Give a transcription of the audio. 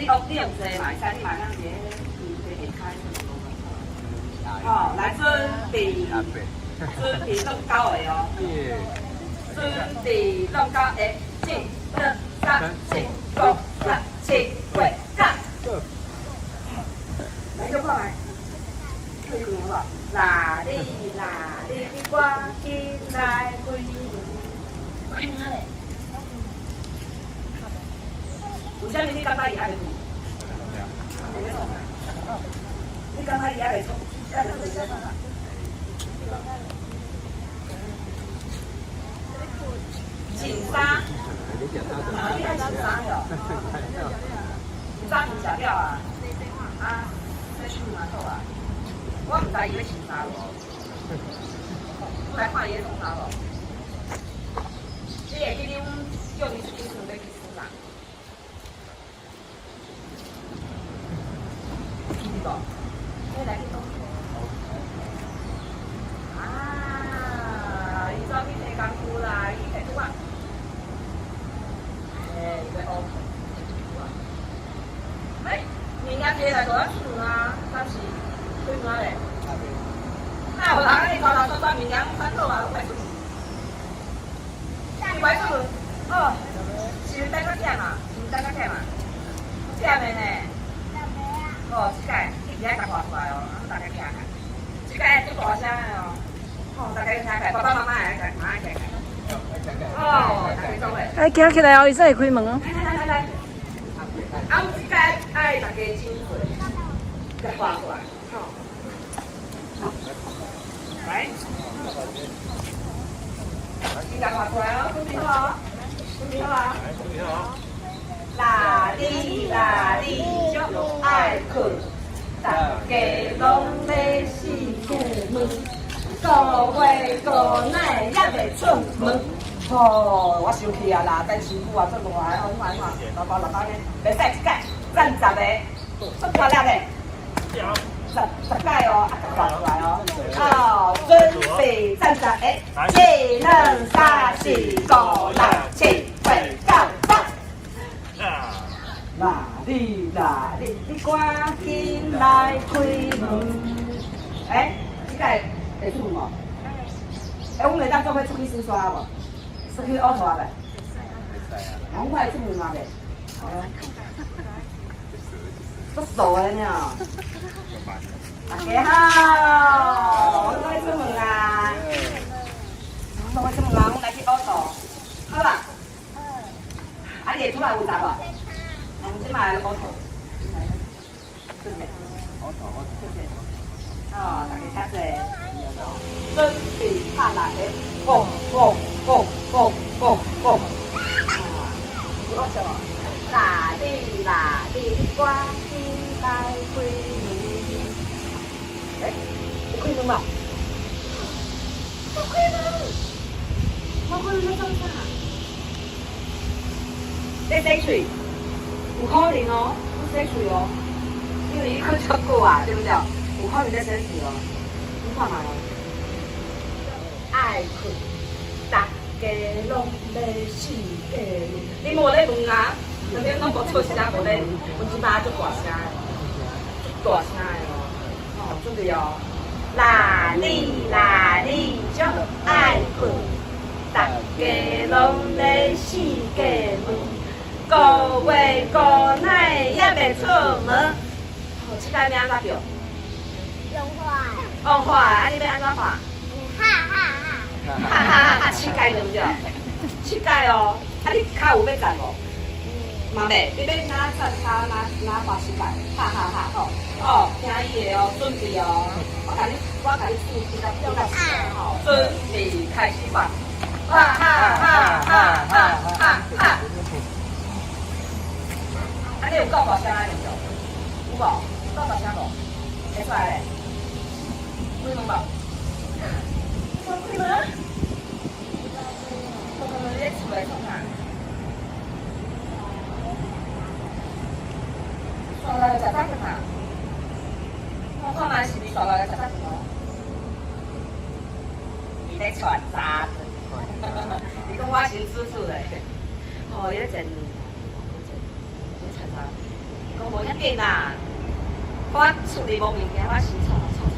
你哦，你用坐嘛，使你嘛当个下开。哦，来准备，准备弄高的哦。准备弄高的，1、2、3、4、5、6、7、8、9。来就过来，开门好不好？哪里哪里的歌进来开门。开门嘞！有啥物你感觉伊还袂做？你感觉伊还袂做？还袂做啥办法？紧沙，你爱紧沙哟？紧沙唔食了啊？啊，在厝嘛好啊？我唔知伊要紧沙无？来看伊要创啥无？你会记得用伊出去厝要去厝啥？记得无？你来去讲。啊，伊怎去摕工夫啦？伊摕拄啊？要学。哎，明仔日来做咱厝啊，暂时开门嘞。那有人你头头转转，明年翻倒啊，歹出门。你歹出门，哦，是等较忝啊，是等较忝啊，忝的呢。哦，即届你仔甲画出来哦，大家听下。即届最大声的哦，哦，大家听下，爸爸妈妈爱听，妈爱听。哦，大家做伙。哎，行起来哦，伊才会开门哦。来。啊，即届爱大家真多，甲画出来，吼。来，你甲画出来哦，准备好哦，准备好啊。哪里哪里就爱困，大家拢要死出门，各位各奶也袂出门。哦，我生气啊啦！等辛苦啊，做落来，哦，你看，老包呢，袂使一届，赞10个，出漂亮的，10届哦，画出来哦。好，准备站10个，1、2、3、4、5、6、7、8、9、10。哪里哪里，你赶紧来开门。哎，这届会出门无？哎，我们当做伙出去洗刷无？出去学拖袂？我会出门嘛袂？足傻的呢。大家好，我来出门啊！我来出门啊，我来去学拖，好啦。啊，你会出来有答无？我们即摆学拖，对不对？哦，大家听者，准备拍6个，蹦蹦蹦蹦蹦蹦。我什么？哪里哪里，赶紧来开门。哎，有开门吗？有开门！我开门要做啥？你洗嘴？有可能哦，你洗嘴哦，因为你困较久啊，对不对？有可能在洗嘴哦，你看嘛哦。爱困，大家拢要死个。你无咧问啊？那边拢无错声，无咧，阮即摆足大声的，足大声的哦。哦，准备哦。哪里哪里就爱困，大家拢要死个门。各位各奶也袂出门。哦，即摆要安怎着？用画。用画，啊你要安怎画？哈哈哈。哈哈哈！膝盖对不对？膝盖哦，啊你脚有要站无？嘛袂，你要哪站脚哪滑膝盖，哈哈哈！哦哦，听伊的哦，准备哦，我甲你试一下，用到好，准备开始吧！哈哈哈哈哈哈哈！啊你有够大声啊？有无？够大声无？会出来嘞？开门无？开门！你在厝内创啥？刷来食早餐啊？我看嘛是咪刷来食早餐哦？你在传啥？你讲我是叔叔嘞？哦，你在整，你传啥？讲无遐紧啦，我厝里无物件，我洗床床。